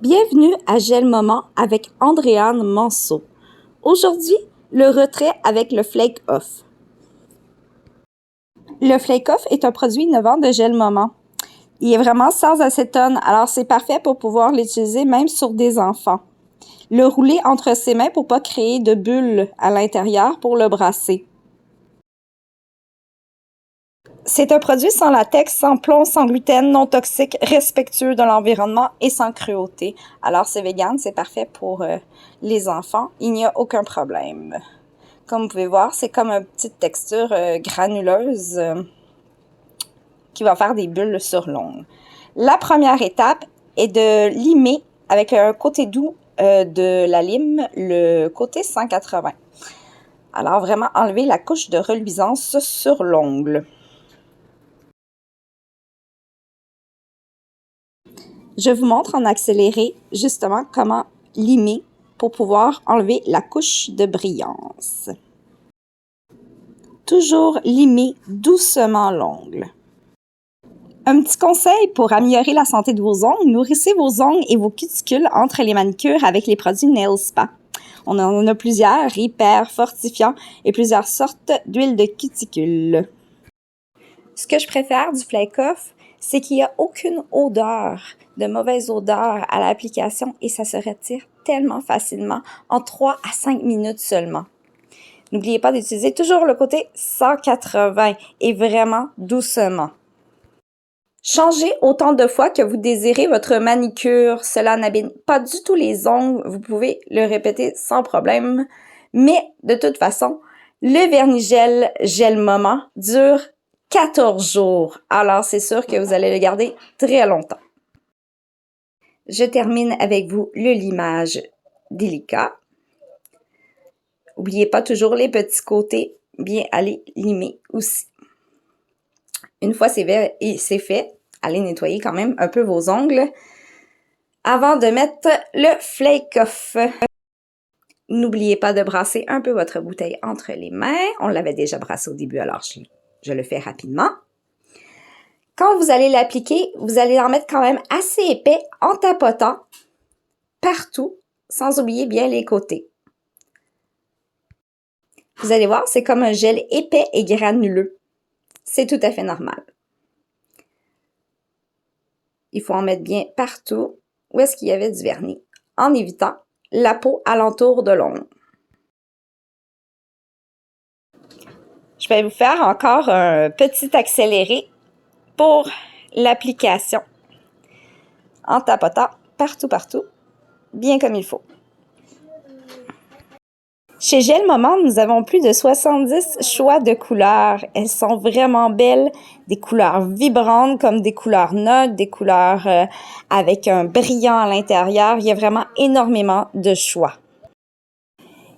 Bienvenue à Gel Moment avec Andréane Manceau. Aujourd'hui, le retrait avec le Flake Off. Le Flake Off est un produit innovant de Gel Moment. Il est vraiment sans acétone, alors c'est parfait pour pouvoir l'utiliser même sur des enfants. Le rouler entre ses mains pour pas créer de bulles à l'intérieur pour le brasser. C'est un produit sans latex, sans plomb, sans gluten, non toxique, respectueux de l'environnement et sans cruauté. Alors c'est vegan, c'est parfait pour les enfants. Il n'y a aucun problème. Comme vous pouvez voir, c'est comme une petite texture granuleuse qui va faire des bulles sur l'ongle. La première étape est de limer avec un côté doux de la lime, le côté 180. Alors vraiment enlever la couche de reluisance sur l'ongle. Je vous montre en accéléré justement comment limer pour pouvoir enlever la couche de brillance. Toujours limer doucement l'ongle. Un petit conseil pour améliorer la santé de vos ongles, nourrissez vos ongles et vos cuticules entre les manicures avec les produits Nail Spa. On en a plusieurs, hyper fortifiants et plusieurs sortes d'huile de cuticule. Ce que je préfère du Flake Off, c'est qu'il n'y a aucune odeur, de mauvaise odeur à l'application et ça se retire tellement facilement en 3 à 5 minutes seulement. N'oubliez pas d'utiliser toujours le côté 180 et vraiment doucement. Changez autant de fois que vous désirez votre manicure. Cela n'abîme pas du tout les ongles. Vous pouvez le répéter sans problème. Mais de toute façon, le Vernigel Gel Moment dure 14 jours. Alors, c'est sûr que vous allez le garder très longtemps. Je termine avec vous le limage délicat. N'oubliez pas toujours les petits côtés, bien aller limer aussi. Une fois c'est fait, allez nettoyer quand même un peu vos ongles avant de mettre le Flake Off. N'oubliez pas de brasser un peu votre bouteille entre les mains. On l'avait déjà brassé au début, alors je le fais rapidement. Quand vous allez l'appliquer, vous allez en mettre quand même assez épais en tapotant partout, sans oublier bien les côtés. Vous allez voir, c'est comme un gel épais et granuleux. C'est tout à fait normal. Il faut en mettre bien partout où est-ce qu'il y avait du vernis, en évitant la peau alentour de l'ongle. Je vais vous faire encore un petit accéléré pour l'application en tapotant partout, bien comme il faut. Chez Gel Moment, nous avons plus de 70 choix de couleurs. Elles sont vraiment belles, des couleurs vibrantes comme des couleurs neutres, des couleurs avec un brillant à l'intérieur. Il y a vraiment énormément de choix.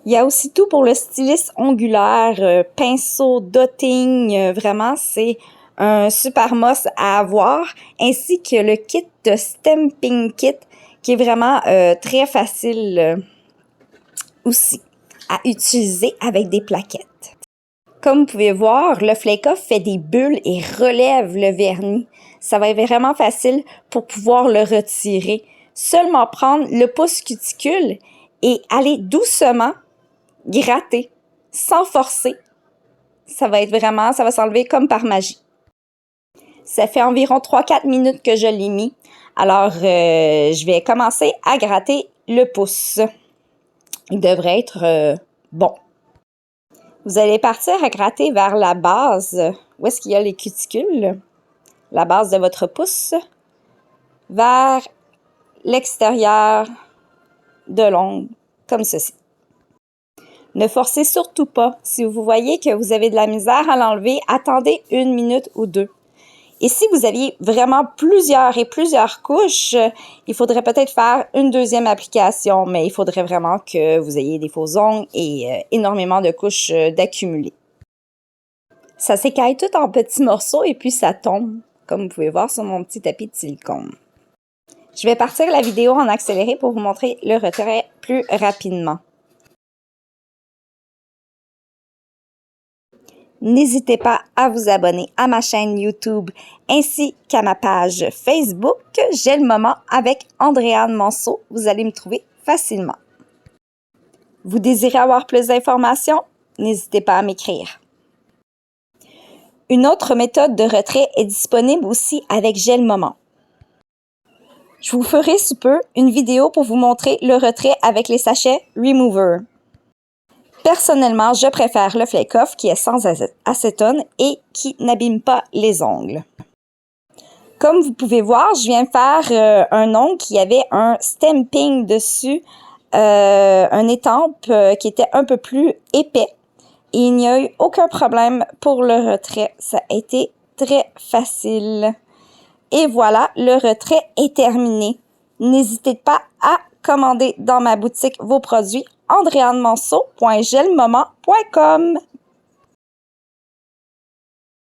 Il y a aussi tout pour le styliste ongulaire, pinceau, dotting, vraiment c'est un super must à avoir, ainsi que le kit de Stamping Kit qui est vraiment très facile aussi à utiliser avec des plaquettes. Comme vous pouvez voir, le Flake Off fait des bulles et relève le vernis. Ça va être vraiment facile pour pouvoir le retirer. Seulement prendre le pouce cuticule et aller doucement gratter, sans forcer. Ça va s'enlever comme par magie. Ça fait environ 3-4 minutes que je l'ai mis. Alors, je vais commencer à gratter le pouce. Il devrait être bon. Vous allez partir à gratter vers la base, où est-ce qu'il y a les cuticules, la base de votre pouce, vers l'extérieur de l'ongle, comme ceci. Ne forcez surtout pas. Si vous voyez que vous avez de la misère à l'enlever, attendez 1 minute ou 2. Et si vous aviez vraiment plusieurs couches, il faudrait peut-être faire une deuxième application, mais il faudrait vraiment que vous ayez des faux ongles et énormément de couches d'accumuler. Ça s'écaille tout en petits morceaux et puis ça tombe, comme vous pouvez voir sur mon petit tapis de silicone. Je vais partir la vidéo en accéléré pour vous montrer le retrait plus rapidement. N'hésitez pas à vous abonner à ma chaîne YouTube ainsi qu'à ma page Facebook. J'ai le moment avec Andréane Manceau. Vous allez me trouver facilement. Vous désirez avoir plus d'informations? N'hésitez pas à m'écrire. Une autre méthode de retrait est disponible aussi avec J'ai le moment. Je vous ferai sous peu une vidéo pour vous montrer le retrait avec les sachets Remover. Personnellement, je préfère le Flake Off qui est sans acétone et qui n'abîme pas les ongles. Comme vous pouvez voir, je viens faire un ongle qui avait un stamping dessus, un étampe qui était un peu plus épais. Et il n'y a eu aucun problème pour le retrait. Ça a été très facile. Et voilà, le retrait est terminé. N'hésitez pas à commander dans ma boutique vos produits andreannemanceau.gelmoment.com.